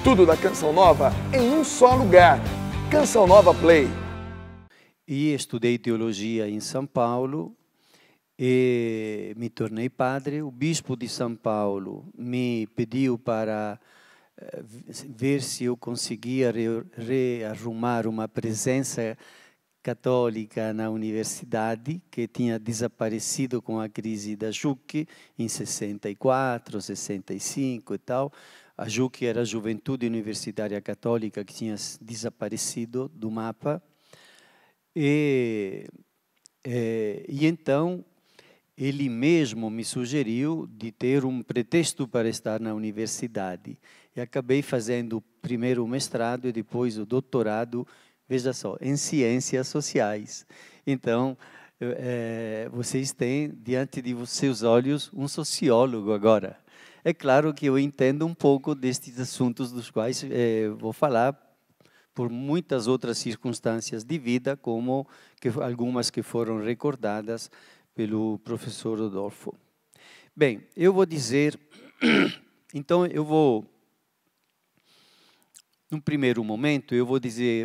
Tudo da Canção Nova em um só lugar. Canção Nova Play. E estudei teologia em São Paulo e me tornei padre. O bispo de São Paulo me pediu para ver se eu conseguia rearrumar uma presença católica na universidade, que tinha desaparecido com a crise da JUC em 64, 65 e tal. A JUC era a Juventude Universitária Católica, que tinha desaparecido do mapa. E então ele mesmo me sugeriu de ter um pretexto para estar na universidade. E acabei fazendo primeiro o mestrado e depois o doutorado, veja só, em ciências sociais. Então, vocês têm diante de seus olhos um sociólogo agora. É claro que eu entendo um pouco destes assuntos dos quais vou falar por muitas outras circunstâncias de vida, como algumas que foram recordadas pelo professor Rodolfo. Bem, eu vou dizer, então eu vou, num primeiro momento,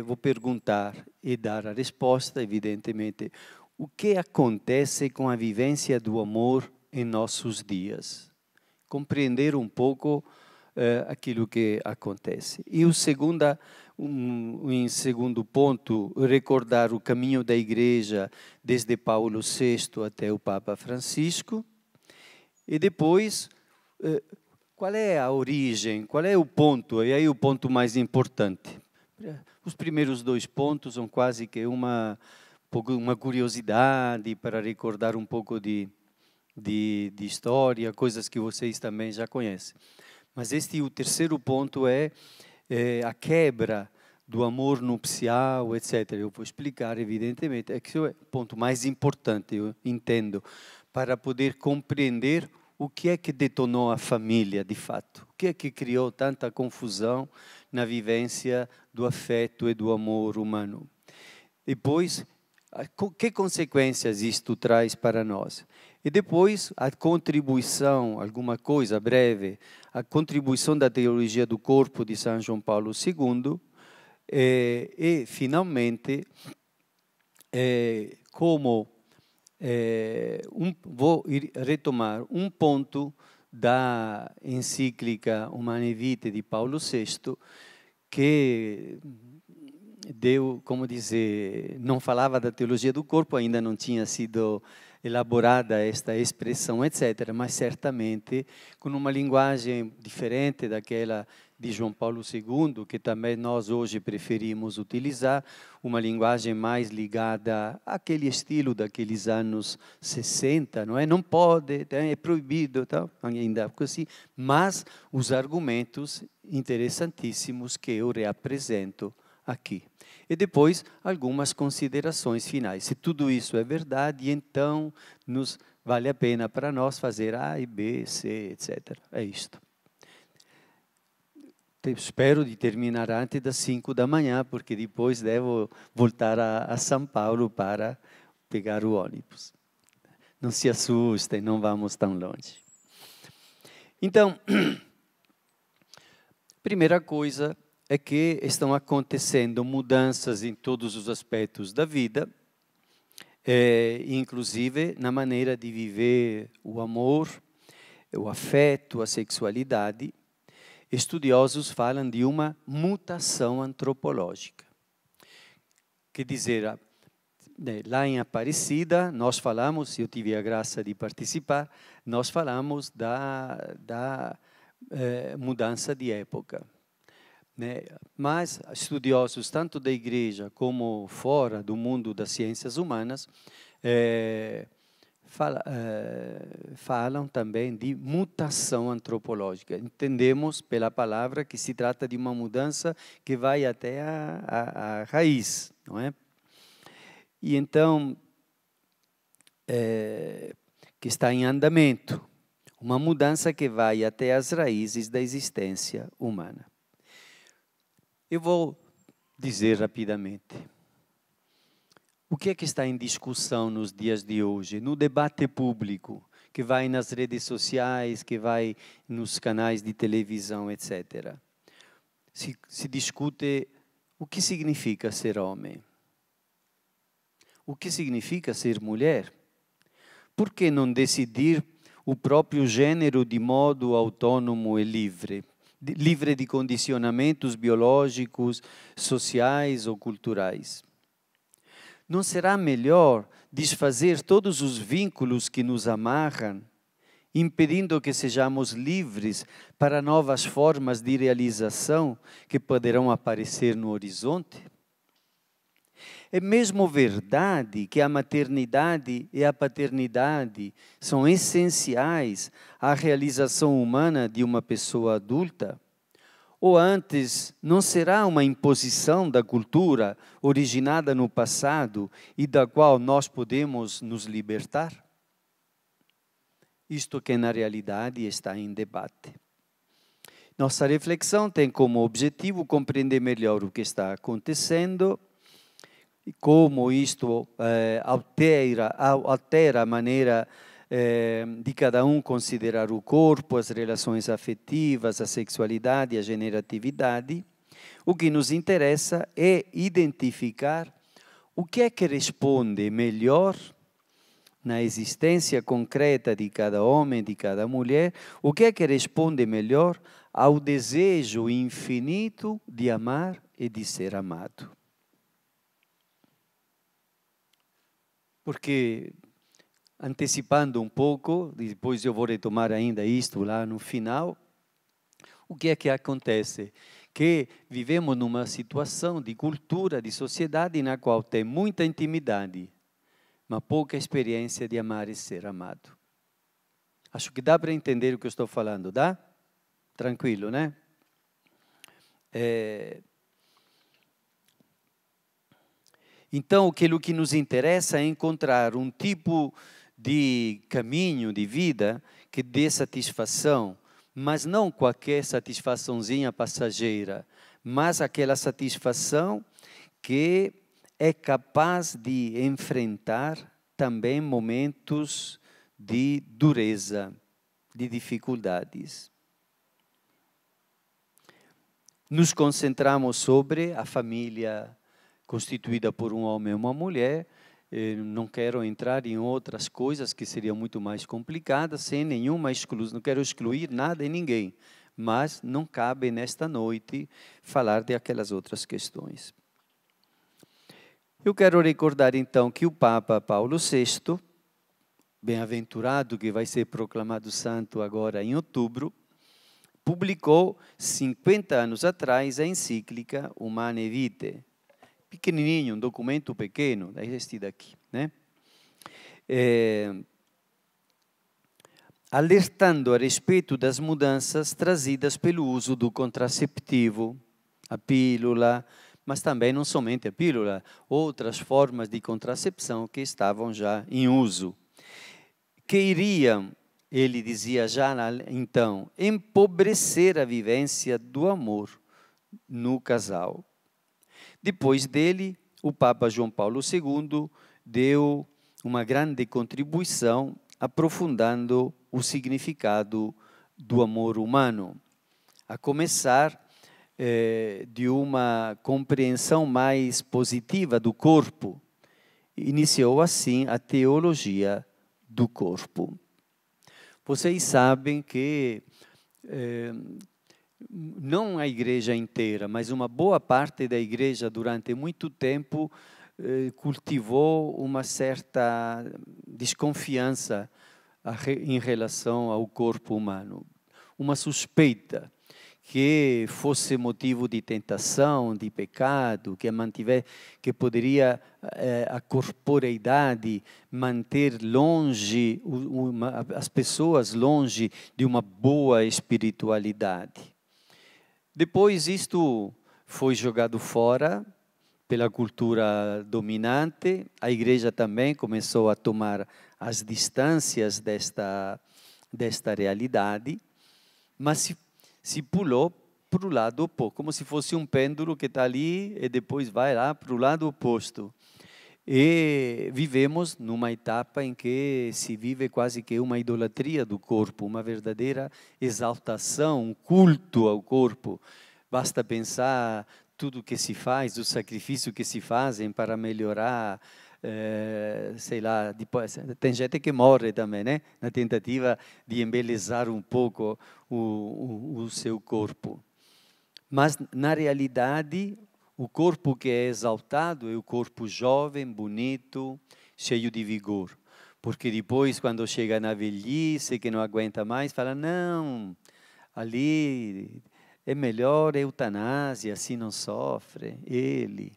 vou perguntar e dar a resposta, evidentemente, o que acontece com a vivência do amor em nossos dias? Compreender um pouco aquilo que acontece. E em segundo ponto, recordar o caminho da Igreja desde Paulo VI até o Papa Francisco. E depois, qual é a origem, qual é o ponto, e aí o ponto mais importante. Os primeiros dois pontos são quase que uma curiosidade para recordar um pouco de história, coisas que vocês também já conhecem. Mas o terceiro ponto é a quebra do amor nupcial, etc. Eu vou explicar, evidentemente, que é o ponto mais importante, eu entendo, para poder compreender o que é que detonou a família, de fato. O que é que criou tanta confusão na vivência do afeto e do amor humano. Depois, que consequências isto traz para nós? E depois, a contribuição, alguma coisa breve, a contribuição da teologia do corpo de São João Paulo II, e, finalmente, vou retomar um ponto da encíclica Humanae Vitae de Paulo VI, que deu, como dizer, não falava da teologia do corpo, ainda não tinha sido elaborada esta expressão, etc., mas certamente com uma linguagem diferente daquela de João Paulo II, que também nós hoje preferimos utilizar, uma linguagem mais ligada àquele estilo daqueles anos 60, não é? Não pode, é proibido, tal, ainda assim, mas os argumentos interessantíssimos que eu reapresento aqui. E depois, algumas considerações finais. Se tudo isso é verdade, então vale a pena para nós fazer A e B, C, etc. É isto. Espero de terminar antes das 5 da manhã, porque depois devo voltar a São Paulo para pegar o ônibus. Não se assustem, não vamos tão longe. Então, primeira coisa é que estão acontecendo mudanças em todos os aspectos da vida, inclusive na maneira de viver o amor, o afeto, a sexualidade. Estudiosos falam de uma mutação antropológica. Quer dizer, lá em Aparecida, nós falamos, eu tive a graça de participar, nós falamos da mudança de época. Mas estudiosos, tanto da igreja como fora do mundo das ciências humanas, falam também de mutação antropológica. Entendemos pela palavra que se trata de uma mudança que vai até a raiz, não é? E então, que está em andamento, uma mudança que vai até as raízes da existência humana. Eu vou dizer rapidamente. O que é que está em discussão nos dias de hoje, no debate público, que vai nas redes sociais, que vai nos canais de televisão, etc. se discute o que significa ser homem. O que significa ser mulher? Por que não decidir o próprio gênero de modo autônomo e livre? Livre de condicionamentos biológicos, sociais ou culturais? Não será melhor desfazer todos os vínculos que nos amarram, impedindo que sejamos livres para novas formas de realização que poderão aparecer no horizonte? É mesmo verdade que a maternidade e a paternidade são essenciais à realização humana de uma pessoa adulta? Ou antes, não será uma imposição da cultura originada no passado e da qual nós podemos nos libertar? Isto que na realidade está em debate. Nossa reflexão tem como objetivo compreender melhor o que está acontecendo e como isto altera a maneira de cada um considerar o corpo, as relações afetivas, a sexualidade, a generatividade. O que nos interessa é identificar o que é que responde melhor na existência concreta de cada homem, de cada mulher, o que é que responde melhor ao desejo infinito de amar e de ser amado. Porque, antecipando um pouco, depois eu vou retomar ainda isto lá no final, o que é que acontece? Que vivemos numa situação de cultura, de sociedade, na qual tem muita intimidade, mas pouca experiência de amar e ser amado. Acho que dá para entender o que eu estou falando, dá? Tranquilo, né? Então, aquilo que nos interessa é encontrar um tipo de caminho de vida que dê satisfação, mas não qualquer satisfaçãozinha passageira, mas aquela satisfação que é capaz de enfrentar também momentos de dureza, de dificuldades. Nos concentramos sobre a família constituída por um homem e uma mulher. Não quero entrar em outras coisas que seriam muito mais complicadas, sem nenhuma exclusão, não quero excluir nada e ninguém, mas não cabe nesta noite falar de aquelas outras questões. Eu quero recordar então que o Papa Paulo VI, bem-aventurado, que vai ser proclamado santo agora em outubro, publicou 50 anos atrás a encíclica Humanae Vitae, pequenininho, um documento pequeno, este daqui, né? Alertando a respeito das mudanças trazidas pelo uso do contraceptivo, a pílula, mas também não somente a pílula, outras formas de contracepção que estavam já em uso, que iriam, ele dizia já então, empobrecer a vivência do amor no casal. Depois dele, o Papa João Paulo II deu uma grande contribuição aprofundando o significado do amor humano, a começar de uma compreensão mais positiva do corpo. Iniciou assim a teologia do corpo. Vocês sabem que não a igreja inteira, mas uma boa parte da igreja durante muito tempo cultivou uma certa desconfiança em relação ao corpo humano, uma suspeita que fosse motivo de tentação, de pecado, que poderia a corporeidade manter longe as pessoas longe de uma boa espiritualidade. Depois isto foi jogado fora pela cultura dominante, a igreja também começou a tomar as distâncias desta realidade, mas se pulou para o lado oposto, como se fosse um pêndulo que está ali e depois vai lá para o lado oposto. E vivemos numa etapa em que se vive quase que uma idolatria do corpo, uma verdadeira exaltação, um culto ao corpo. basta pensar tudo que se faz, o sacrifício que se fazem para melhorar, sei lá, depois, tem gente que morre também, né? Na tentativa de embelezar um pouco o seu corpo. Mas, na realidade, o corpo que é exaltado é o corpo jovem, bonito, cheio de vigor. Porque depois, quando chega na velhice, que não aguenta mais, fala, não, ali é melhor eutanásia, assim não sofre, ele.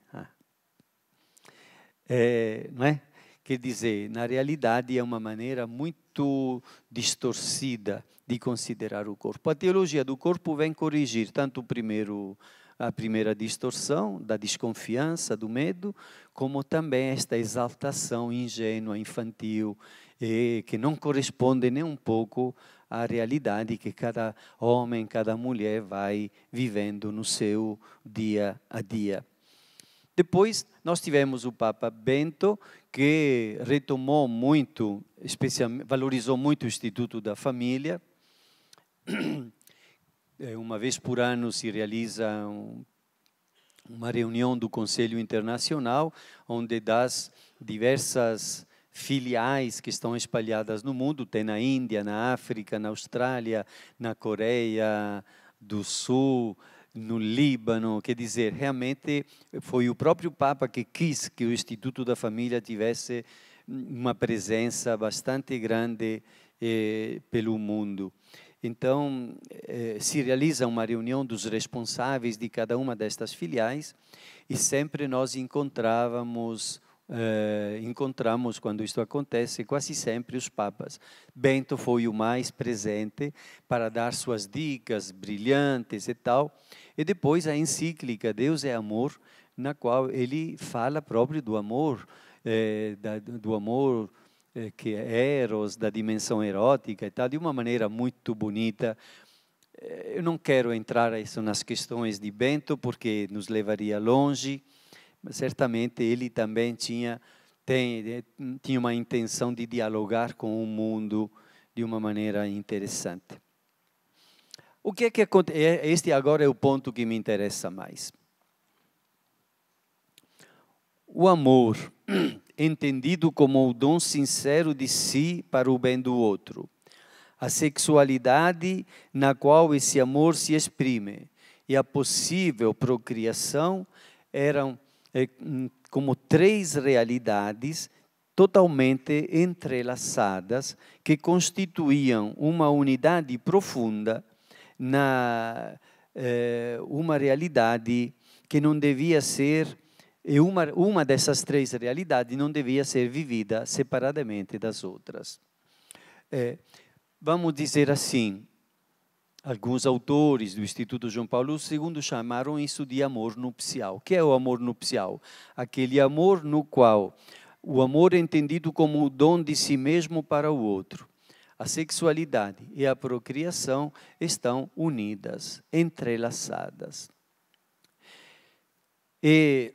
Não é? Quer dizer, na realidade é uma maneira muito distorcida de considerar o corpo. A teologia do corpo vem corrigir tanto a primeira distorção da desconfiança, do medo, como também esta exaltação ingênua, infantil, que não corresponde nem um pouco à realidade que cada homem, cada mulher vai vivendo no seu dia a dia. Depois, nós tivemos o Papa Bento, que retomou muito, valorizou muito o Instituto da Família. Uma vez por ano se realiza uma reunião do Conselho Internacional, onde das diversas filiais que estão espalhadas no mundo, tem na Índia, na África, na Austrália, na Coreia do Sul, no Líbano, quer dizer, realmente foi o próprio Papa que quis que o Instituto da Família tivesse uma presença bastante grande pelo mundo. Então, se realiza uma reunião dos responsáveis de cada uma destas filiais e sempre nós encontramos, quando isto acontece, quase sempre os papas. Bento foi o mais presente para dar suas dicas brilhantes e tal. E depois a encíclica Deus é Amor, na qual ele fala próprio do amor, do amor que é eros, da dimensão erótica e tal, de uma maneira muito bonita. Eu não quero entrar nas questões de Bento, porque nos levaria longe, mas certamente ele também tinha uma intenção de dialogar com o mundo de uma maneira interessante. O que é que acontece? Este agora é o ponto que me interessa mais. O amor, entendido como o dom sincero de si para o bem do outro. A sexualidade na qual esse amor se exprime e a possível procriação eram como três realidades totalmente entrelaçadas que constituíam uma unidade profunda uma realidade que não devia ser, uma dessas três realidades não devia ser vivida separadamente das outras. Vamos dizer assim, alguns autores do Instituto João Paulo II chamaram isso de amor nupcial. O que é o amor nupcial? Aquele amor no qual o amor é entendido como o dom de si mesmo para o outro. A sexualidade e a procriação estão unidas, entrelaçadas. E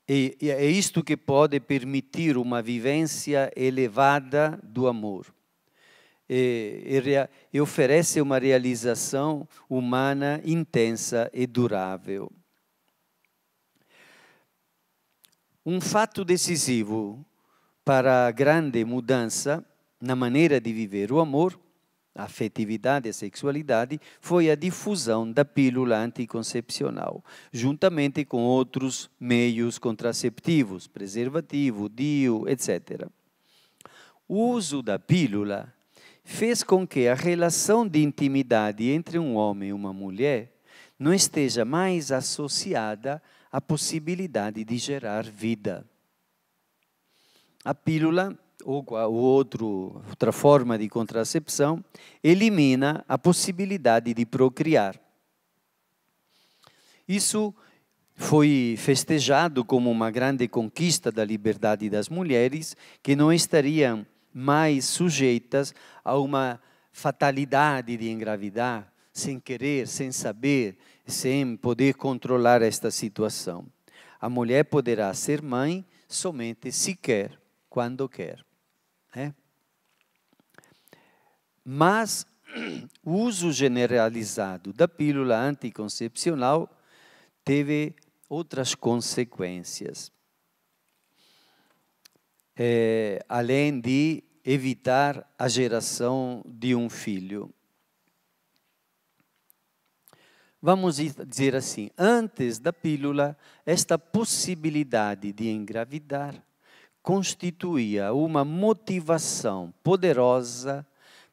é isto que pode permitir uma vivência elevada do amor. E oferece uma realização humana intensa e durável. Um fato decisivo para a grande mudança na maneira de viver o amor, a afetividade e a sexualidade, foi a difusão da pílula anticoncepcional, juntamente com outros meios contraceptivos, preservativo, DIU, etc. O uso da pílula fez com que a relação de intimidade entre um homem e uma mulher não esteja mais associada à possibilidade de gerar vida. A pílula, ou outra forma de contracepção, elimina a possibilidade de procriar. Isso foi festejado como uma grande conquista da liberdade das mulheres, que não estariam mais sujeitas a uma fatalidade de engravidar, sem querer, sem saber, sem poder controlar esta situação. A mulher poderá ser mãe somente se quer, quando quer. Mas o uso generalizado da pílula anticoncepcional teve outras consequências. Além de evitar a geração de um filho. Vamos dizer assim, antes da pílula, esta possibilidade de engravidar constituía uma motivação poderosa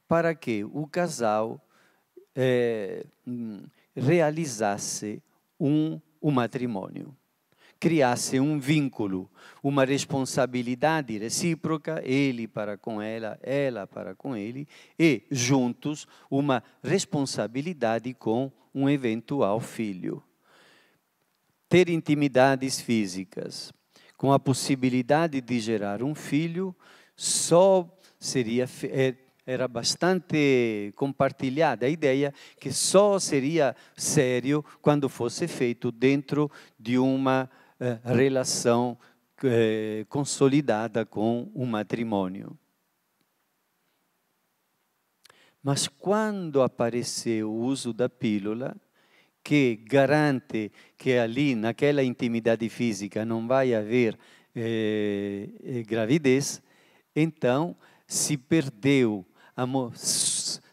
para que o casal realizasse um matrimônio, criasse um vínculo, uma responsabilidade recíproca, ele para com ela, ela para com ele, e juntos uma responsabilidade com um eventual filho. Ter intimidades físicas com a possibilidade de gerar um filho só era bastante compartilhada a ideia que só seria sério quando fosse feito dentro de uma relação consolidada com um matrimônio. Mas quando apareceu o uso da pílula, que garante que ali, naquela intimidade física, não vai haver gravidez, então se perdeu,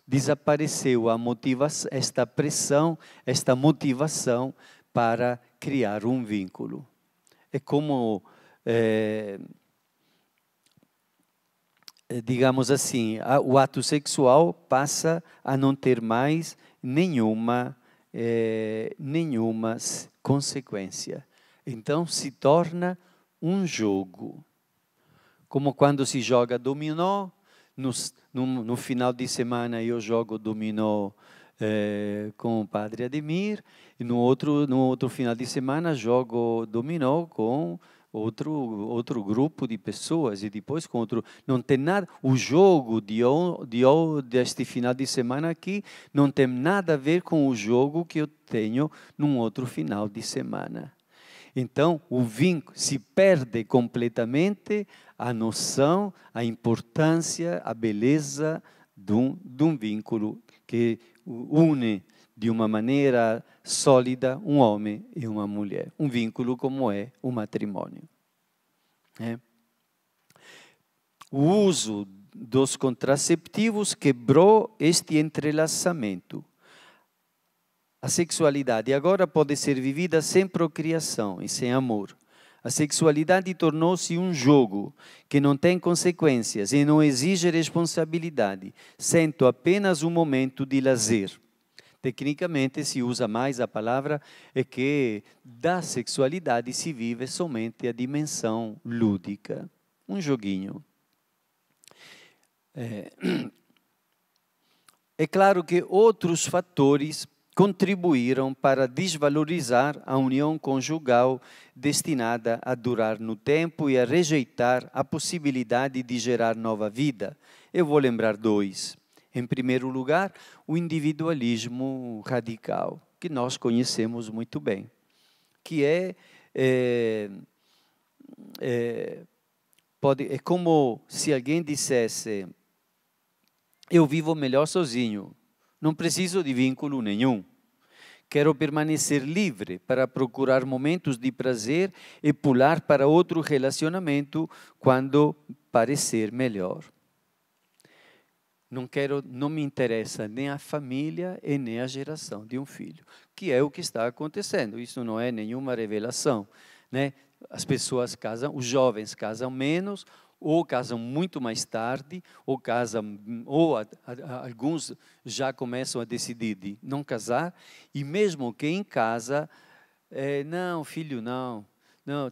desapareceu a motivação, esta pressão, esta motivação para criar um vínculo. É como, digamos assim, o ato sexual passa a não ter mais nenhuma consequência. Então se torna um jogo. Como quando se joga dominó, no final de semana eu jogo dominó com o padre Ademir, e no outro final de semana jogo dominó com outro grupo de pessoas, e depois com outro. Não tem nada, o jogo deste final de semana aqui não tem nada a ver com o jogo que eu tenho num outro final de semana. Então, o vínculo se perde completamente a noção, a importância, a beleza de um vínculo que une de uma maneira sólida um homem e uma mulher. Um vínculo como é o matrimônio. O uso dos contraceptivos quebrou este entrelaçamento. A sexualidade agora pode ser vivida sem procriação e sem amor. A sexualidade tornou-se um jogo que não tem consequências e não exige responsabilidade, sendo apenas um momento de lazer. Tecnicamente se usa mais a palavra que da sexualidade se vive somente a dimensão lúdica, um joguinho. É claro que outros fatores contribuíram para desvalorizar a união conjugal destinada a durar no tempo e a rejeitar a possibilidade de gerar nova vida. Eu vou lembrar dois. Em primeiro lugar, o individualismo radical, que nós conhecemos muito bem, que é como se alguém dissesse: eu vivo melhor sozinho, não preciso de vínculo nenhum. Quero permanecer livre para procurar momentos de prazer e pular para outro relacionamento quando parecer melhor. Não me interessa nem a família e nem a geração de um filho, que é o que está acontecendo. Isso não é nenhuma revelação, né? As pessoas casam, os jovens casam menos, ou casam muito mais tarde, ou alguns já começam a decidir de não casar, e mesmo que em casa, não, filho, não,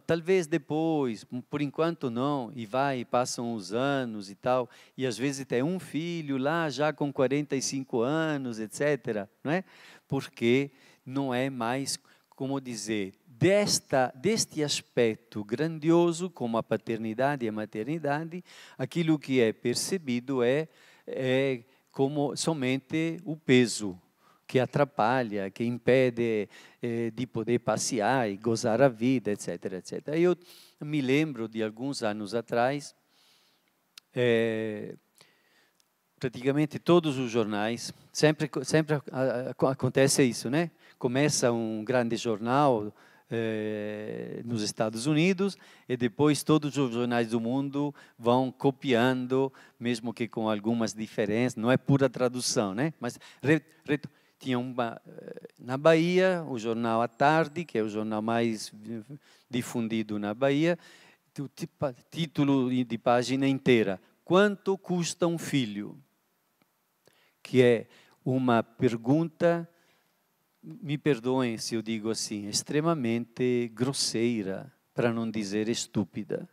talvez depois, por enquanto não, e passam os anos e tal, e às vezes tem um filho lá já com 45 anos, etc., não é? Porque não é mais, como dizer, deste aspecto grandioso, como a paternidade e a maternidade, aquilo que é percebido é como somente o peso, que atrapalha, que impede de poder passear e gozar a vida, etc., etc. Eu me lembro de alguns anos atrás, praticamente todos os jornais, sempre acontece isso, né? Começa um grande jornal nos Estados Unidos e depois todos os jornais do mundo vão copiando, mesmo que com algumas diferenças, não é pura tradução, né? Mas tinha na Bahia o jornal à tarde, que é o jornal mais difundido na Bahia, título de página inteira: quanto custa um filho? Que é uma pergunta, me perdoem se eu digo assim, extremamente grosseira, para não dizer estúpida,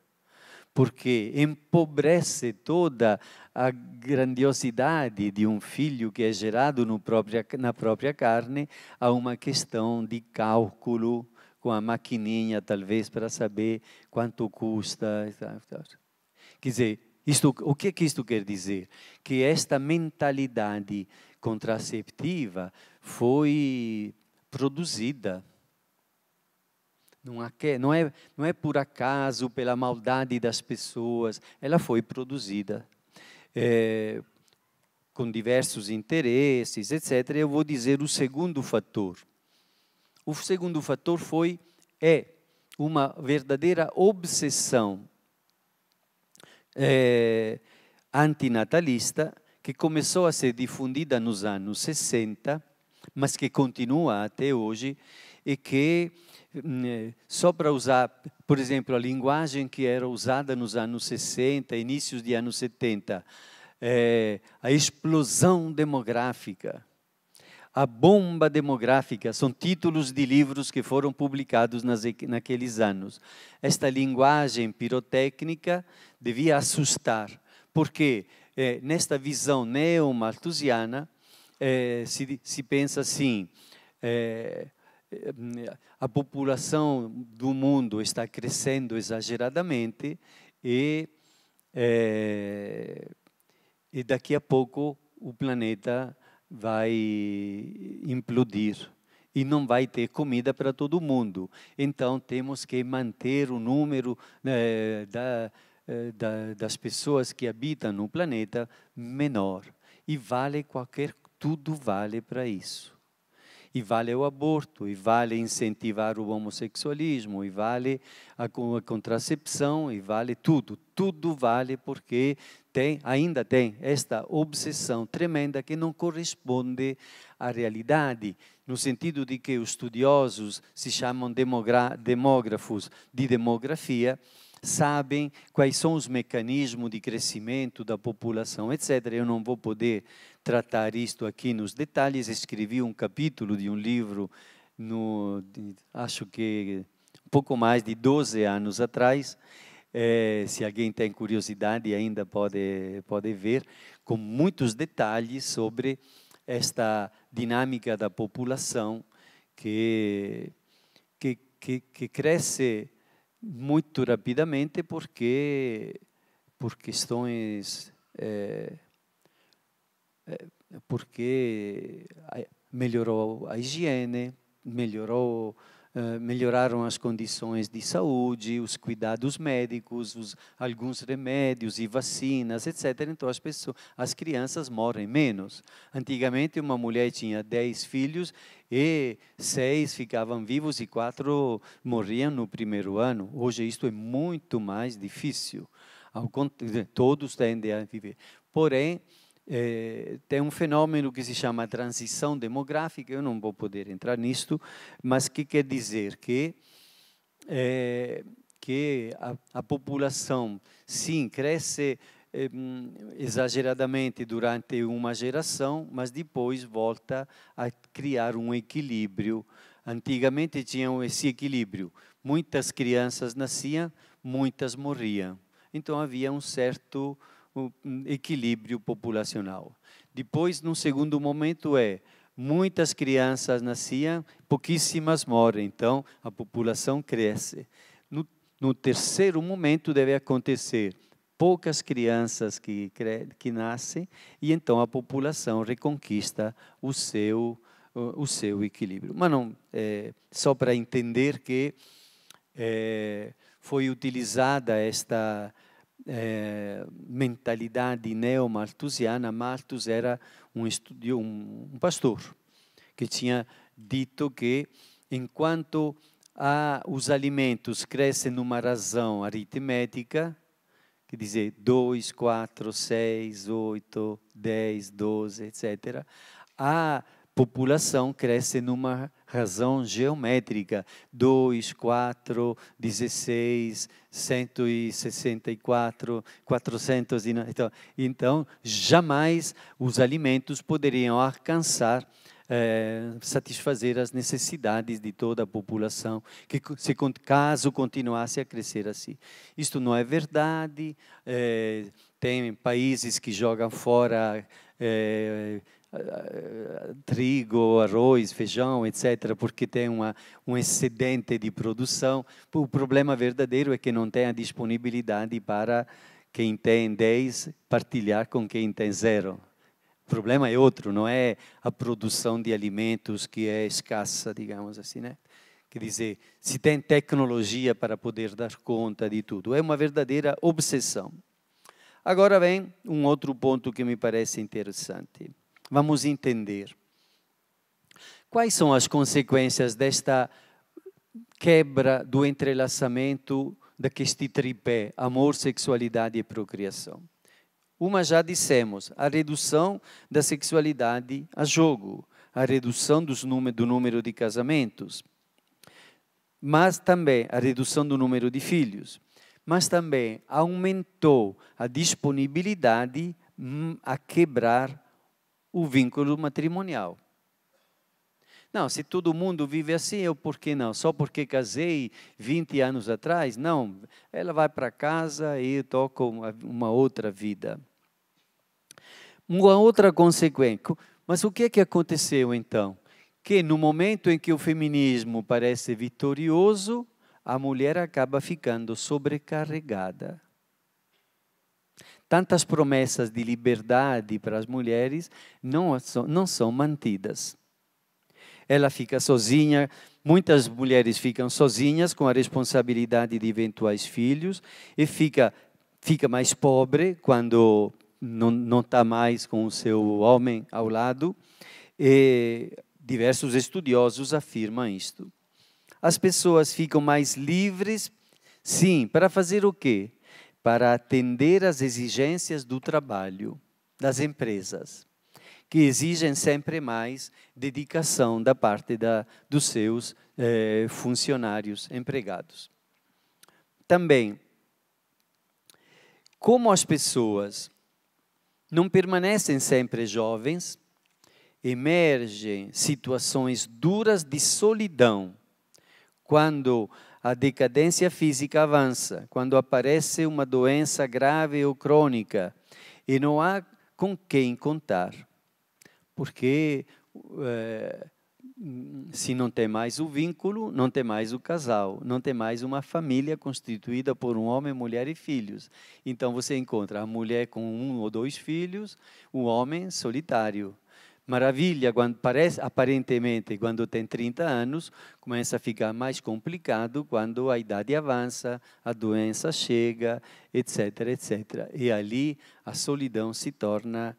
porque empobrece toda a grandiosidade de um filho que é gerado na própria carne a uma questão de cálculo com a maquininha, talvez, para saber quanto custa. Quer dizer, o que isto quer dizer? Que esta mentalidade contraceptiva foi produzida. Não é por acaso, pela maldade das pessoas, ela foi produzida. Com diversos interesses, etc. Eu vou dizer o segundo fator. O segundo fator é uma verdadeira obsessão antinatalista, que começou a ser difundida nos anos 60, mas que continua até hoje, e que, só para usar, por exemplo, a linguagem que era usada nos anos 60, inícios de anos 70, a explosão demográfica, a bomba demográfica, são títulos de livros que foram publicados naqueles anos. Esta linguagem pirotécnica devia assustar, porque nesta visão neo-malthusiana se pensa assim: a população do mundo está crescendo exageradamente e daqui a pouco o planeta vai implodir e não vai ter comida para todo mundo. Então, temos que manter o número das pessoas que habitam no planeta menor. E tudo vale para isso. E vale o aborto, e vale incentivar o homossexualismo, e vale a contracepção, e vale tudo. Tudo vale porque ainda tem esta obsessão tremenda que não corresponde à realidade, no sentido de que os estudiosos se chamam demógrafos de demografia, sabem quais são os mecanismos de crescimento da população, etc. Eu não vou poder tratar isto aqui nos detalhes. Escrevi um capítulo de um livro, acho que um pouco mais de 12 anos atrás. Se alguém tem curiosidade, ainda pode ver, com muitos detalhes sobre esta dinâmica da população que cresce muito rapidamente por questões porque melhorou a higiene, melhoraram as condições de saúde, os cuidados médicos, alguns remédios e vacinas, etc. Então, as crianças morrem menos. Antigamente, uma mulher tinha 10 filhos e 6 ficavam vivos e 4 morriam no primeiro ano. Hoje, isto é muito mais difícil. Todos tendem a viver. Porém, tem um fenômeno que se chama transição demográfica. Eu não vou poder entrar nisto, mas que quer dizer que a população, sim, cresce exageradamente durante uma geração, mas depois volta a criar um equilíbrio. Antigamente tinham esse equilíbrio. Muitas crianças nasciam, muitas morriam. Então havia um certo equilíbrio populacional. Depois, num segundo momento, muitas crianças nasciam, pouquíssimas morrem, então a população cresce. No terceiro momento deve acontecer poucas crianças que nascem e então a população reconquista o seu equilíbrio. Mas não, só para entender que foi utilizada mentalidade neo-malthusiana, Malthus era um pastor que tinha dito que enquanto os alimentos crescem numa razão aritmética, quer dizer, 2, 4, 6, 8, 10, 12, etc., a população cresce numa razão geométrica, 2, 4, 16, 164, 400. Então, jamais os alimentos poderiam alcançar, satisfazer as necessidades de toda a população, que caso continuasse a crescer assim. Isto não é verdade, tem países que jogam fora trigo, arroz, feijão, etc., porque tem um excedente de produção. O problema verdadeiro é que não tem a disponibilidade para quem tem 10 partilhar com quem tem 0. O problema é outro, não é a produção de alimentos que é escassa, digamos assim, né? Quer dizer, se tem tecnologia para poder dar conta de tudo. É uma verdadeira obsessão. Agora vem um outro ponto que me parece interessante. Vamos entender quais são as consequências desta quebra do entrelaçamento deste tripé, amor, sexualidade e procriação. Uma já dissemos, a redução da sexualidade a jogo, a redução do número de casamentos, mas também a redução do número de filhos, mas também aumentou a disponibilidade a quebrar o vínculo matrimonial. Não, se todo mundo vive assim, eu por que não? Só porque casei 20 anos atrás? Não, ela vai para casa e eu toco uma outra vida. Uma outra consequência. Mas o que é que aconteceu então? Que no momento em que o feminismo parece vitorioso, a mulher acaba ficando sobrecarregada. Tantas promessas de liberdade para as mulheres não são mantidas. Ela fica sozinha, muitas mulheres ficam sozinhas com a responsabilidade de eventuais filhos e fica mais pobre quando não está mais com o seu homem ao lado. E diversos estudiosos afirmam isto. As pessoas ficam mais livres, sim, para fazer o quê? Para atender às exigências do trabalho, das empresas, que exigem sempre mais dedicação da parte dos seus funcionários, empregados. Também, como as pessoas não permanecem sempre jovens, emergem situações duras de solidão, quando a decadência física avança, quando aparece uma doença grave ou crônica e não há com quem contar. Porque se não tem mais o vínculo, não tem mais o casal, não tem mais uma família constituída por um homem, mulher e filhos. Então você encontra a mulher com 1 ou 2 filhos, o homem solitário. Maravilha, aparentemente, quando tem 30 anos, começa a ficar mais complicado quando a idade avança, a doença chega, etc., etc. E ali a solidão se torna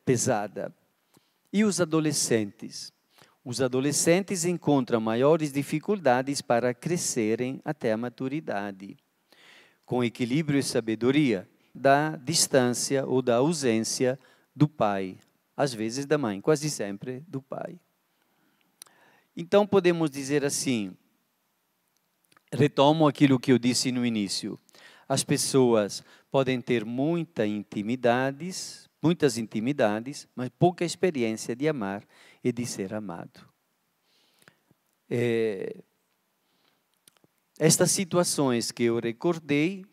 pesada. E os adolescentes? Os adolescentes encontram maiores dificuldades para crescerem até a maturidade, com equilíbrio e sabedoria, da distância ou da ausência do pai. Às vezes da mãe, quase sempre do pai. Então podemos dizer assim, retomo aquilo que eu disse no início, as pessoas podem ter muitas intimidades, mas pouca experiência de amar e de ser amado. Estas situações que eu recordei,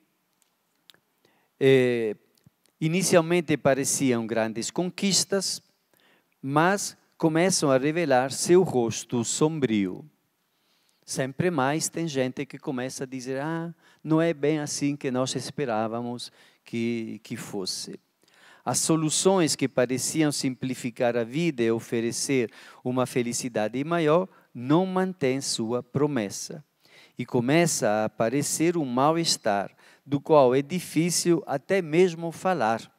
inicialmente pareciam grandes conquistas, mas começam a revelar seu rosto sombrio. Sempre mais tem gente que começa a dizer, não é bem assim que nós esperávamos que fosse. As soluções que pareciam simplificar a vida e oferecer uma felicidade maior, não mantêm sua promessa. E começa a aparecer um mal-estar, do qual é difícil até mesmo falar,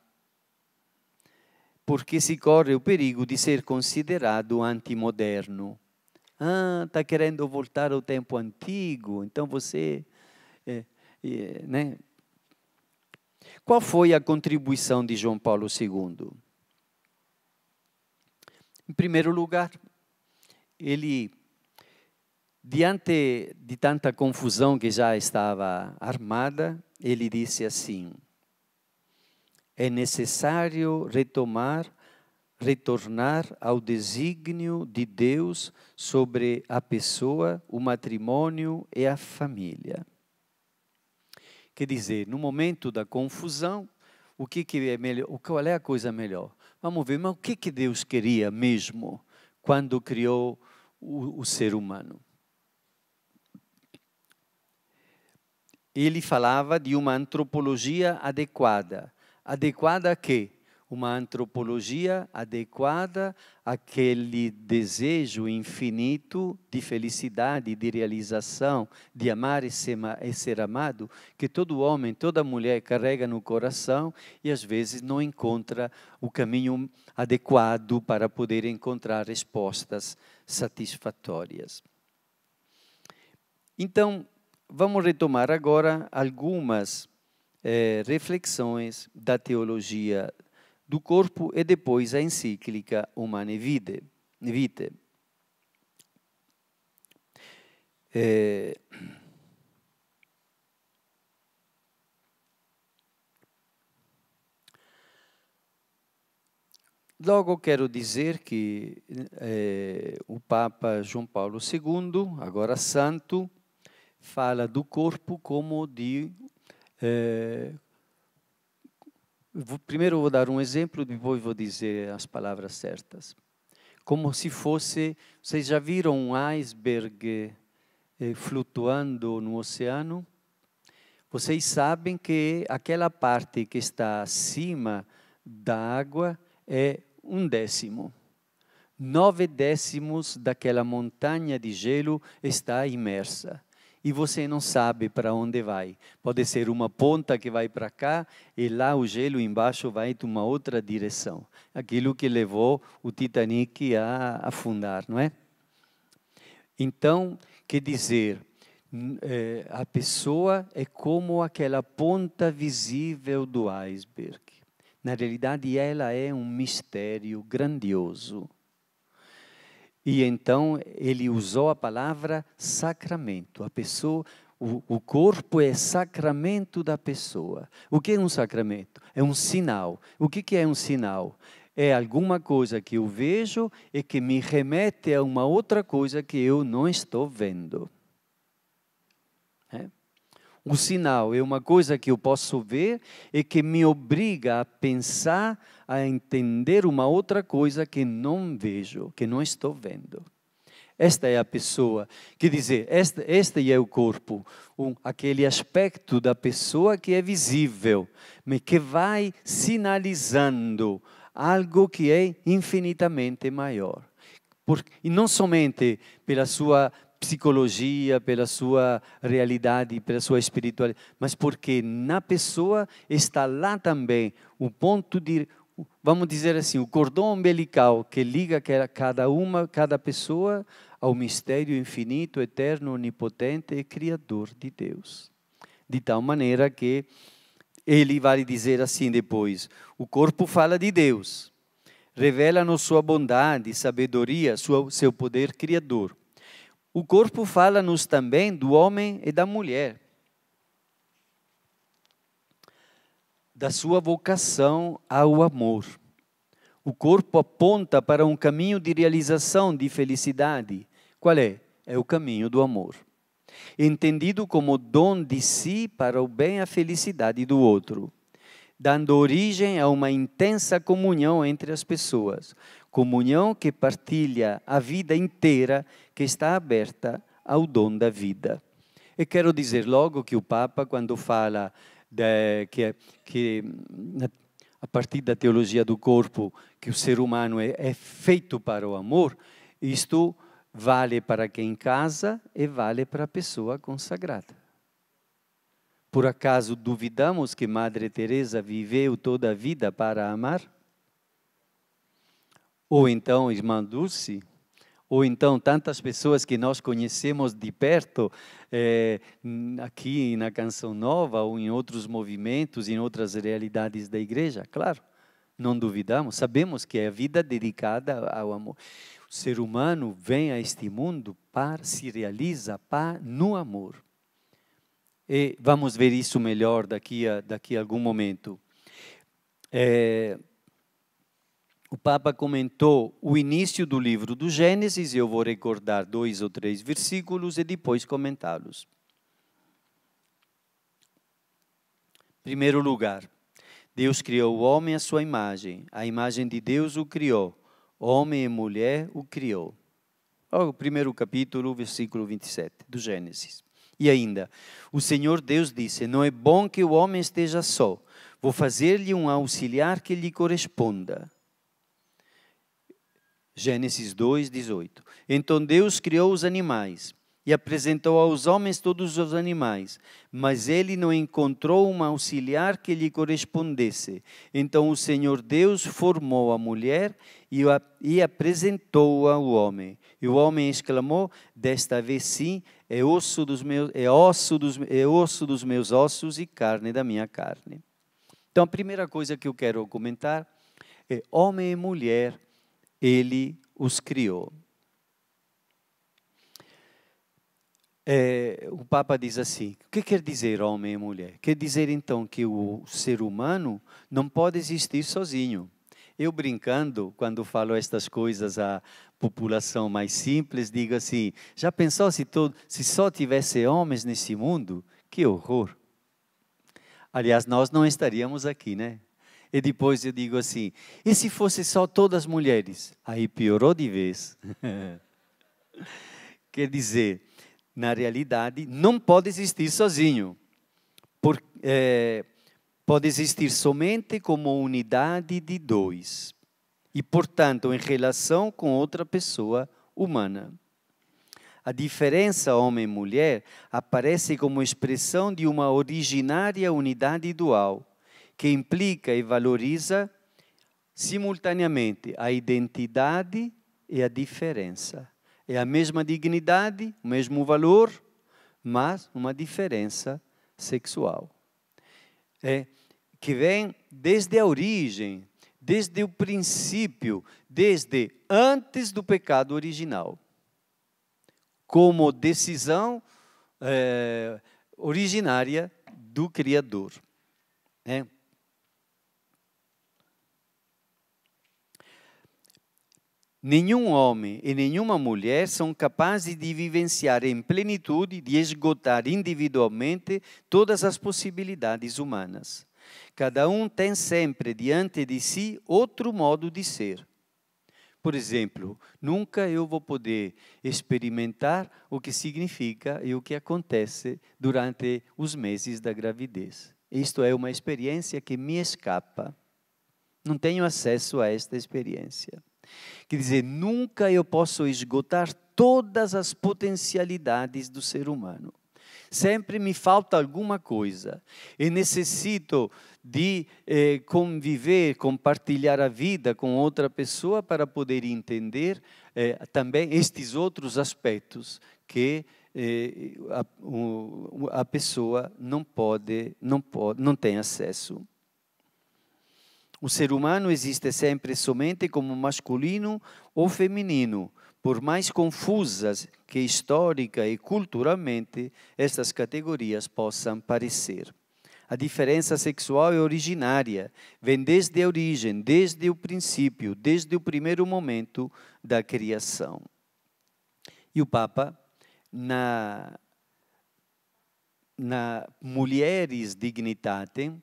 porque se corre o perigo de ser considerado antimoderno. Ah, está querendo voltar ao tempo antigo, então você... né? Qual foi a contribuição de João Paulo II? Em primeiro lugar, ele, diante de tanta confusão que já estava armada, ele disse assim: é necessário retornar ao desígnio de Deus sobre a pessoa, o matrimônio e a família. Quer dizer, no momento da confusão, o que é melhor? Qual é a coisa melhor? Vamos ver, mas o que Deus queria mesmo quando criou o ser humano? Ele falava de uma antropologia adequada. Adequada a quê? Uma antropologia adequada àquele desejo infinito de felicidade, de realização, de amar e ser amado, que todo homem, toda mulher carrega no coração e às vezes não encontra o caminho adequado para poder encontrar respostas satisfatórias. Então, vamos retomar agora algumas reflexões da teologia do corpo e depois a encíclica Humanae Vitae. Logo quero dizer que o Papa João Paulo II, agora santo, fala do corpo como de... primeiro vou dar um exemplo, depois vou dizer as palavras certas. Como se fosse... Vocês já viram um iceberg flutuando no oceano? Vocês sabem que aquela parte que está acima da água é 1/10. 9/10 daquela montanha de gelo está imersa. E você não sabe para onde vai. Pode ser uma ponta que vai para cá e lá o gelo embaixo vai de uma outra direção. Aquilo que levou o Titanic a afundar, não é? Então, quer dizer, a pessoa é como aquela ponta visível do iceberg. Na realidade, ela é um mistério grandioso. E então ele usou a palavra sacramento. A pessoa, o corpo é sacramento da pessoa. O que é um sacramento? É um sinal. O que é um sinal? É alguma coisa que eu vejo e que me remete a uma outra coisa que eu não estou vendo. O sinal é uma coisa que eu posso ver e que me obriga a pensar, a entender uma outra coisa que não vejo, que não estou vendo. Esta é a pessoa, quer dizer, este é o corpo, aquele aspecto da pessoa que é visível, mas que vai sinalizando algo que é infinitamente maior. E não somente pela sua psicologia, pela sua realidade, pela sua espiritualidade, mas porque na pessoa está lá também o ponto de, vamos dizer assim, o cordão umbilical que liga cada pessoa ao mistério infinito, eterno, onipotente e criador de Deus. De tal maneira que ele vai dizer assim depois, o corpo fala de Deus, revela-nos sua bondade, sabedoria, seu poder criador. O corpo fala-nos também do homem e da mulher, da sua vocação ao amor. O corpo aponta para um caminho de realização de felicidade. Qual é? É o caminho do amor. Entendido como dom de si para o bem e a felicidade do outro, dando origem a uma intensa comunhão entre as pessoas. Comunhão que partilha a vida inteira, que está aberta ao dom da vida. E quero dizer logo que o Papa, quando fala que a partir da teologia do corpo, que o ser humano é feito para o amor, isto vale para quem casa e vale para a pessoa consagrada. Por acaso duvidamos que Madre Teresa viveu toda a vida para amar? Ou então Irmã Dulce? Ou então tantas pessoas que nós conhecemos de perto, aqui na Canção Nova, ou em outros movimentos, em outras realidades da igreja? Claro, não duvidamos, sabemos que é a vida dedicada ao amor. O ser humano vem a este mundo para se realizar no amor. E vamos ver isso melhor daqui a algum momento. O Papa comentou o início do livro do Gênesis, e eu vou recordar 2 ou 3 versículos e depois comentá-los. Em primeiro lugar, Deus criou o homem à sua imagem. A imagem de Deus o criou. Homem e mulher o criou. O primeiro capítulo, versículo 27 do Gênesis. E ainda, o Senhor Deus disse: não é bom que o homem esteja só. Vou fazer-lhe um auxiliar que lhe corresponda. Gênesis 2, 18. Então Deus criou os animais e apresentou aos homens todos os animais, mas ele não encontrou um auxiliar que lhe correspondesse. Então o Senhor Deus formou a mulher e apresentou-a ao homem. E o homem exclamou: desta vez sim, é osso dos meus ossos e carne da minha carne. Então a primeira coisa que eu quero comentar é: homem e mulher, ele os criou. O Papa diz assim: o que quer dizer homem e mulher? Quer dizer então que o ser humano não pode existir sozinho. Eu brincando, quando falo estas coisas à população mais simples, digo assim: já pensou se só tivesse homens nesse mundo? Que horror! Aliás, nós não estaríamos aqui, né? E depois eu digo assim: e se fosse só todas mulheres? Aí piorou de vez. Quer dizer, na realidade, não pode existir sozinho. Pode existir somente como unidade de dois. E, portanto, em relação com outra pessoa humana. A diferença homem e mulher aparece como expressão de uma originária unidade dual, que implica e valoriza simultaneamente a identidade e a diferença. É a mesma dignidade, o mesmo valor, mas uma diferença sexual. Que vem desde a origem, desde o princípio, desde antes do pecado original, como decisão originária do Criador. Nenhum homem e nenhuma mulher são capazes de vivenciar em plenitude, de esgotar individualmente todas as possibilidades humanas. Cada um tem sempre diante de si outro modo de ser. Por exemplo, nunca eu vou poder experimentar o que significa e o que acontece durante os meses da gravidez. Isto é uma experiência que me escapa. Não tenho acesso a esta experiência. Quer dizer, nunca eu posso esgotar todas as potencialidades do ser humano. Sempre me falta alguma coisa. E necessito de conviver, compartilhar a vida com outra pessoa para poder entender também estes outros aspectos que a pessoa não tem acesso. O ser humano existe sempre somente como masculino ou feminino, por mais confusas que histórica e culturalmente estas categorias possam parecer. A diferença sexual é originária, vem desde a origem, desde o princípio, desde o primeiro momento da criação. E o Papa, na Mulieris Dignitatem,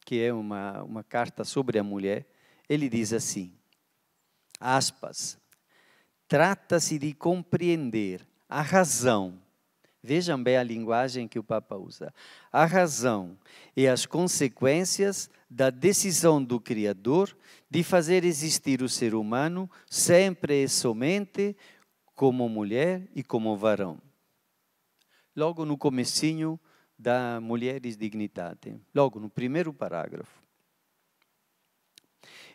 que é uma carta sobre a mulher, ele diz assim, aspas, trata-se de compreender a razão, vejam bem a linguagem que o Papa usa, a razão e as consequências da decisão do Criador de fazer existir o ser humano sempre e somente como mulher e como varão. Logo no comecinho da Mulheres Dignidade, logo no primeiro parágrafo.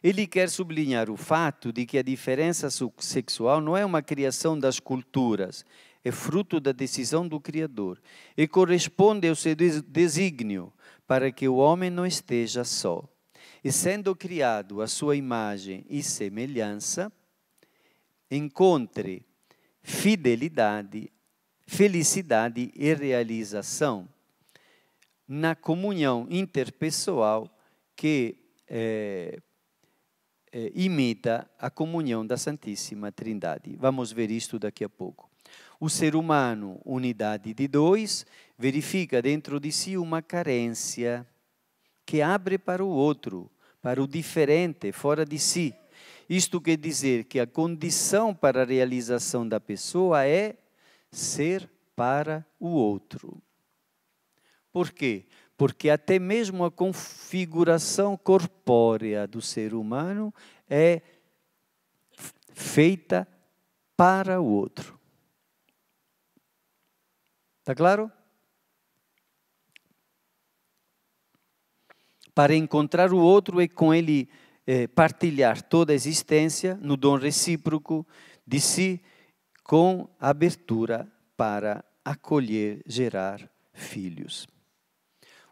Ele quer sublinhar o fato de que a diferença sexual não é uma criação das culturas, é fruto da decisão do Criador e corresponde ao seu desígnio para que o homem não esteja só. E sendo criado à sua imagem e semelhança, encontre fidelidade, felicidade e realização na comunhão interpessoal que imita a comunhão da Santíssima Trindade. Vamos ver isto daqui a pouco. O ser humano, unidade de dois, verifica dentro de si uma carência que abre para o outro, para o diferente, fora de si. Isto quer dizer que a condição para a realização da pessoa é ser para o outro. Por quê? Porque até mesmo a configuração corpórea do ser humano é feita para o outro. Está claro? Para encontrar o outro e com ele partilhar toda a existência no dom recíproco de si, com abertura para acolher, gerar filhos.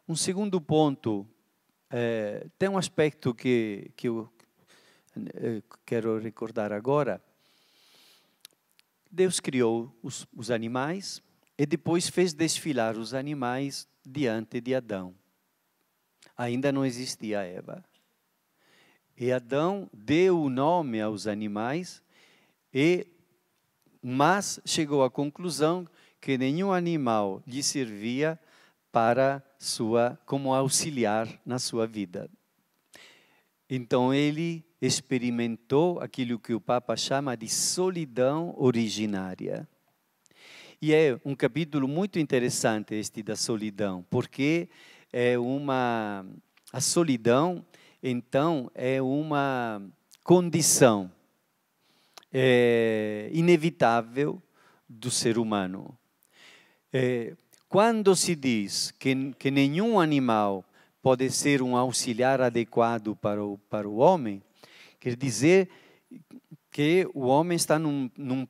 Um segundo ponto, tem um aspecto que eu quero recordar agora. Deus criou os animais e depois fez desfilar os animais diante de Adão. Ainda não existia Eva. E Adão deu o nome aos animais, mas chegou à conclusão que nenhum animal lhe servia como auxiliar na sua vida. Então ele experimentou aquilo que o Papa chama de solidão originária. E é um capítulo muito interessante este da solidão, porque a solidão, então, é uma condição inevitável do ser humano. Quando se diz que nenhum animal pode ser um auxiliar adequado para o homem, quer dizer que o homem está num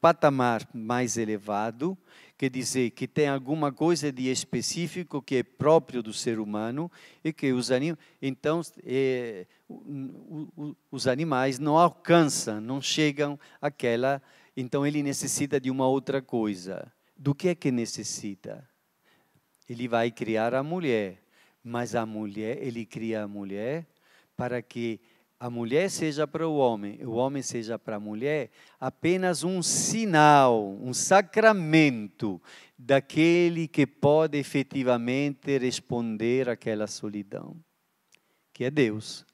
patamar mais elevado, quer dizer que tem alguma coisa de específico que é próprio do ser humano e que os animais não alcançam, não chegam àquela, então ele necessita de uma outra coisa. Do que é que necessita? Ele vai criar a mulher, mas ele cria a mulher para que a mulher seja para o homem seja para a mulher, apenas um sinal, um sacramento daquele que pode efetivamente responder àquela solidão, que é Deus.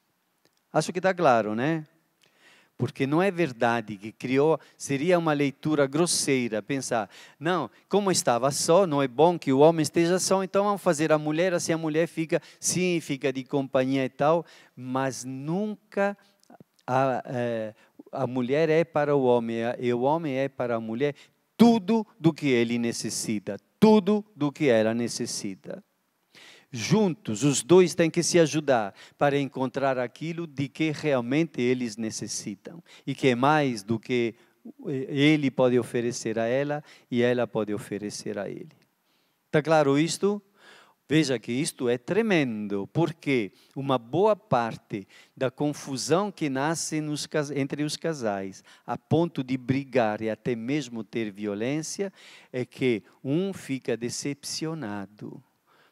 Acho que está claro, né? Porque não é verdade que criou, seria uma leitura grosseira pensar, não, como estava só, não é bom que o homem esteja só, então vamos fazer a mulher, assim a mulher fica de companhia e tal, mas nunca a mulher é para o homem e o homem é para a mulher, tudo do que ele necessita, tudo do que ela necessita. Juntos, os dois têm que se ajudar para encontrar aquilo de que realmente eles necessitam. E que é mais do que ele pode oferecer a ela e ela pode oferecer a ele. Está claro isto? Veja que isto é tremendo, porque uma boa parte da confusão que nasce entre os casais, a ponto de brigar e até mesmo ter violência, é que um fica decepcionado.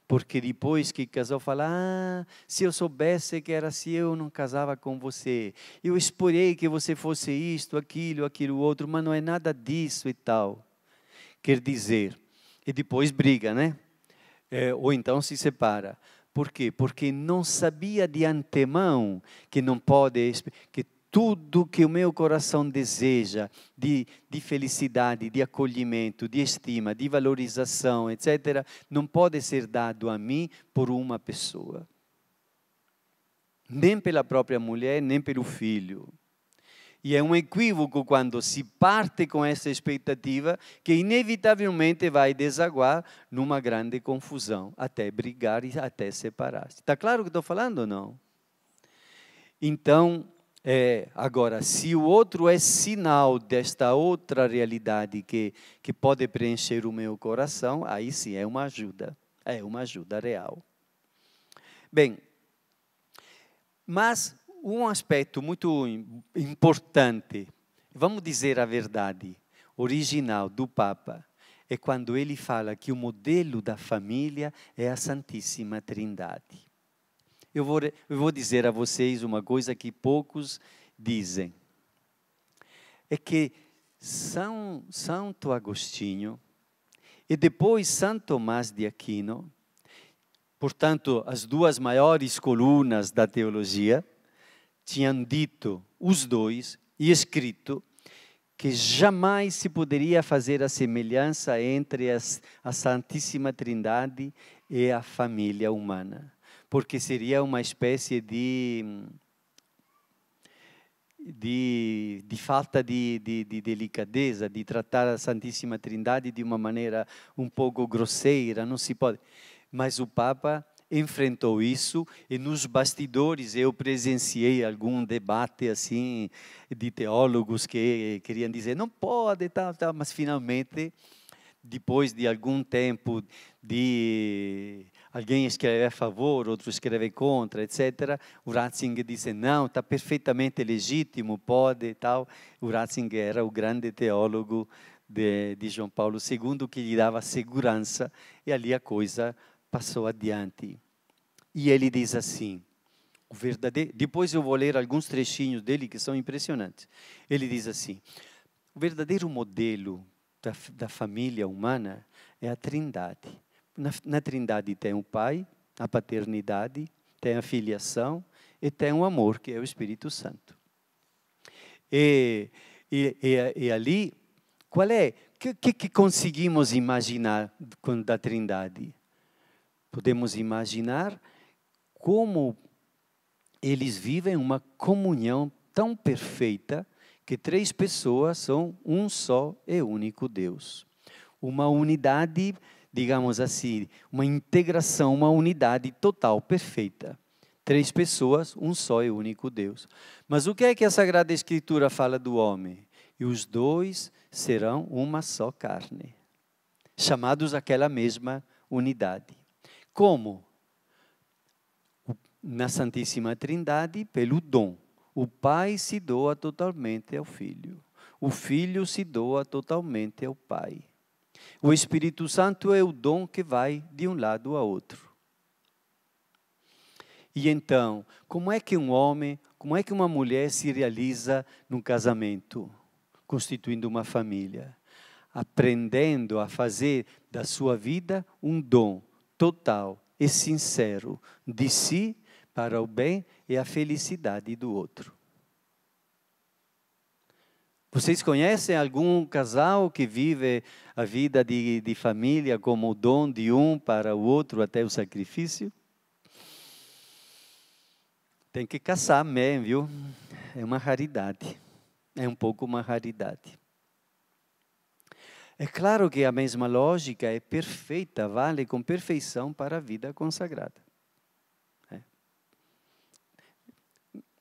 Porque depois que casou, fala, se eu soubesse que era assim, eu não casava com você. Eu esperei que você fosse isto, aquilo outro, mas não é nada disso e tal. Quer dizer, e depois briga, né? Ou então se separa. Por quê? Porque não sabia de antemão que não pode, que tudo que o meu coração deseja de felicidade, de acolhimento, de estima, de valorização, etc., não pode ser dado a mim por uma pessoa. Nem pela própria mulher, nem pelo filho. E é um equívoco quando se parte com essa expectativa que inevitavelmente vai desaguar numa grande confusão, até brigar e até separar-se. Está claro o que estou falando ou não? Então, agora, se o outro é sinal desta outra realidade que pode preencher o meu coração, aí sim é uma ajuda real. Bem, mas um aspecto muito importante, vamos dizer a verdade, original do Papa, é quando ele fala que o modelo da família é a Santíssima Trindade. Eu vou dizer a vocês uma coisa que poucos dizem. É que Santo Agostinho e depois Santo Tomás de Aquino, portanto, as duas maiores colunas da teologia, tinham dito, os dois, e escrito, que jamais se poderia fazer a semelhança entre a Santíssima Trindade e a família humana, porque seria uma espécie de falta de delicadeza, de tratar a Santíssima Trindade de uma maneira um pouco grosseira, não se pode. Mas o Papa enfrentou isso e nos bastidores eu presenciei algum debate assim de teólogos que queriam dizer não pode, tal, mas finalmente, depois de algum tempo de alguém escreve a favor, outro escreve contra, etc., o Ratzinger disse, não, está perfeitamente legítimo, pode e tal. O Ratzinger era o grande teólogo de João Paulo II, que lhe dava segurança, e ali a coisa passou adiante. E ele diz assim, o verdadeiro, depois eu vou ler alguns trechinhos dele que são impressionantes. Ele diz assim, o verdadeiro modelo da família humana é a Trindade. Na Trindade tem o Pai, a paternidade, tem a filiação e tem o amor, que é o Espírito Santo. E ali, qual é? O que conseguimos imaginar da Trindade? Podemos imaginar como eles vivem uma comunhão tão perfeita que 3 pessoas são um só e único Deus. Uma unidade, digamos assim, uma integração, uma unidade total, perfeita. 3 pessoas, um só e único Deus. Mas o que é que a Sagrada Escritura fala do homem? E os 2 serão uma só carne, chamados àquela mesma unidade. Como? Na Santíssima Trindade, pelo dom. O Pai se doa totalmente ao Filho. O Filho se doa totalmente ao Pai. O Espírito Santo é o dom que vai de um lado a outro. E então, como é que um homem, como é que uma mulher se realiza num casamento, constituindo uma família? Aprendendo a fazer da sua vida um dom total e sincero de si para o bem e a felicidade do outro. Vocês conhecem algum casal que vive a vida de família como o dom de um para o outro até o sacrifício? Tem que caçar mesmo, viu? É uma raridade. É um pouco uma raridade. É claro que a mesma lógica é perfeita, vale com perfeição para a vida consagrada.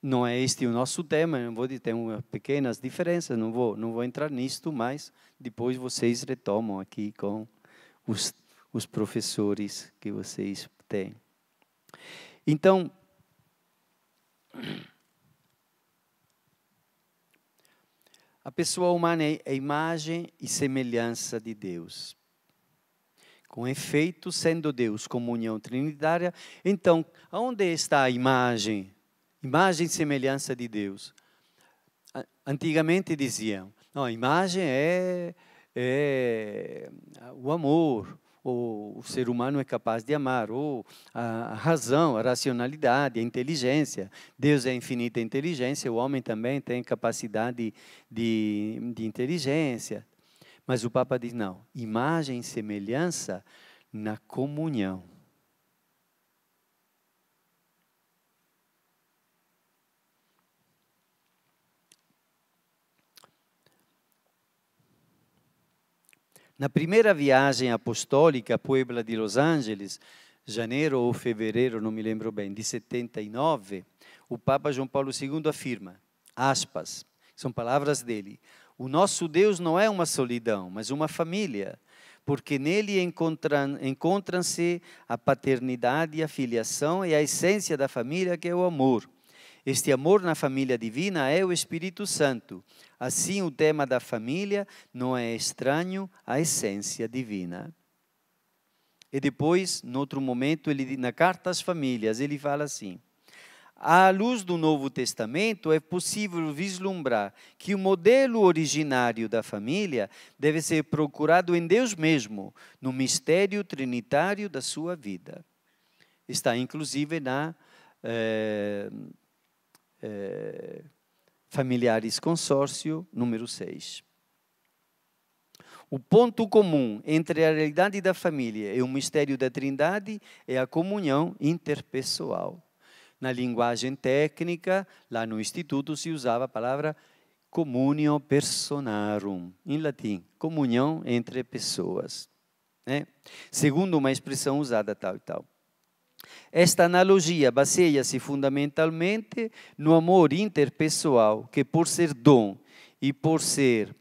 Não é este o nosso tema, não vou dizer, tem pequenas diferenças, não vou entrar nisto, mas depois vocês retomam aqui com os professores que vocês têm. Então, a pessoa humana é a imagem e semelhança de Deus. Com efeito, sendo Deus comunhão trinitária, então, onde está a imagem? Imagem e semelhança de Deus. Antigamente diziam, não, a imagem é o amor, ou o ser humano é capaz de amar, ou a razão, a racionalidade, a inteligência. Deus é infinita inteligência, o homem também tem capacidade de inteligência. Mas o Papa diz, não, imagem e semelhança na comunhão. Na primeira viagem apostólica a Puebla de Los Angeles, janeiro ou fevereiro, não me lembro bem, de 79, o Papa João Paulo II afirma, aspas, são palavras dele, o nosso Deus não é uma solidão, mas uma família, porque nele encontram-se a paternidade, a filiação e a essência da família, que é o amor. Este amor na família divina é o Espírito Santo. Assim, o tema da família não é estranho à essência divina. E depois, em outro momento, na Carta às Famílias, ele fala assim, à luz do Novo Testamento, é possível vislumbrar que o modelo originário da família deve ser procurado em Deus mesmo, no mistério trinitário da sua vida. Está, inclusive, na Familiares Consórcio, número 6. O ponto comum entre a realidade da família e o mistério da Trindade é a comunhão interpessoal. Na linguagem técnica, lá no Instituto, se usava a palavra communio personarum, em latim, comunhão entre pessoas. Né? Segundo uma expressão usada tal e tal. Esta analogia baseia-se fundamentalmente no amor interpessoal, que por ser dom e por ser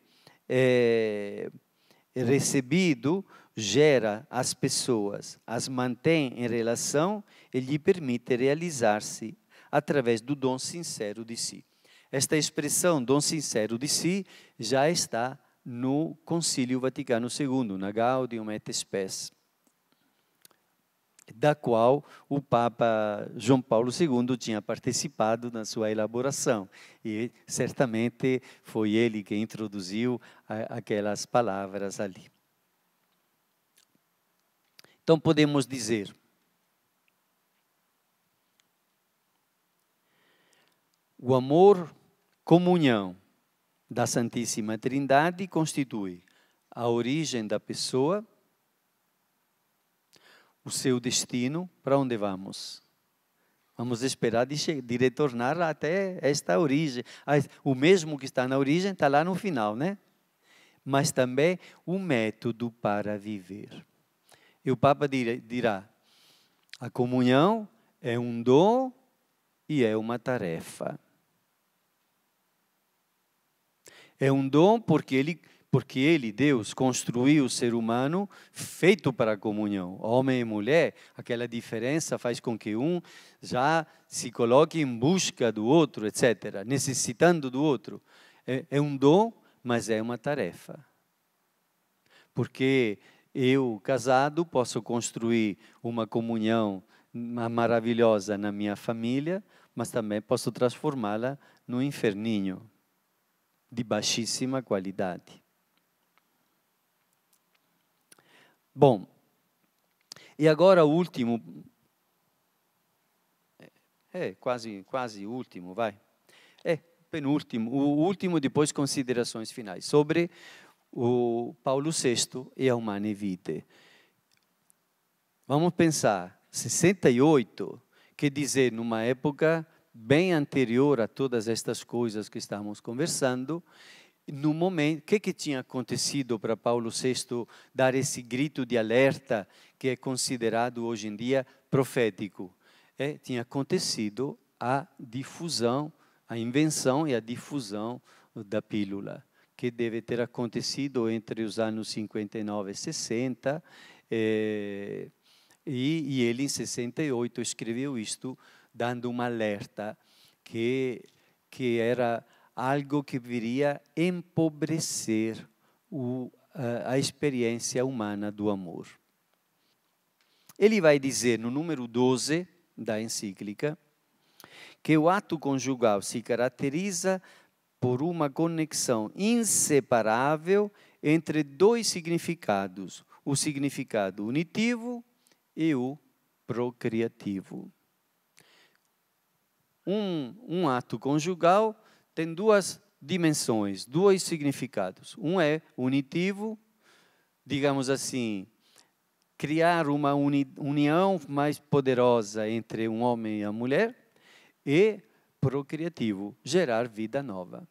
recebido, gera as pessoas, as mantém em relação e lhe permite realizar-se através do dom sincero de si. Esta expressão, dom sincero de si, já está no Concílio Vaticano II, na Gaudium et Spes, da qual o Papa João Paulo II tinha participado na sua elaboração. E certamente foi ele que introduziu aquelas palavras ali. Então podemos dizer, o amor, comunhão da Santíssima Trindade constitui a origem da pessoa, o seu destino, para onde vamos? Vamos esperar de retornar até esta origem. O mesmo que está na origem está lá no final, né? Mas também o método para viver. E o Papa dirá, a comunhão é um dom e é uma tarefa. É um dom porque ele, Deus, construiu o ser humano feito para a comunhão. Homem e mulher, aquela diferença faz com que um já se coloque em busca do outro, etc., necessitando do outro. É um dom, mas é uma tarefa. Porque eu, casado, posso construir uma comunhão maravilhosa na minha família, mas também posso transformá-la num inferninho de baixíssima qualidade. Bom, e agora o último, quase último, vai. Penúltimo, o último, depois considerações finais, sobre o Paulo VI e a Humanae Vitae. Vamos pensar, 68, quer dizer, numa época bem anterior a todas estas coisas que estamos conversando, no momento, o que tinha acontecido para Paulo VI dar esse grito de alerta que é considerado hoje em dia profético? Tinha acontecido a difusão, a invenção e a difusão da pílula, que deve ter acontecido entre os anos 59 e 60, e ele em 68 escreveu isto, dando um alerta que era algo que viria empobrecer a experiência humana do amor. Ele vai dizer no número 12 da encíclica que o ato conjugal se caracteriza por uma conexão inseparável entre dois significados, o significado unitivo e o procriativo. Um ato conjugal tem duas dimensões, dois significados. Um é unitivo, digamos assim, criar uma união mais poderosa entre um homem e a mulher, e procriativo, gerar vida nova.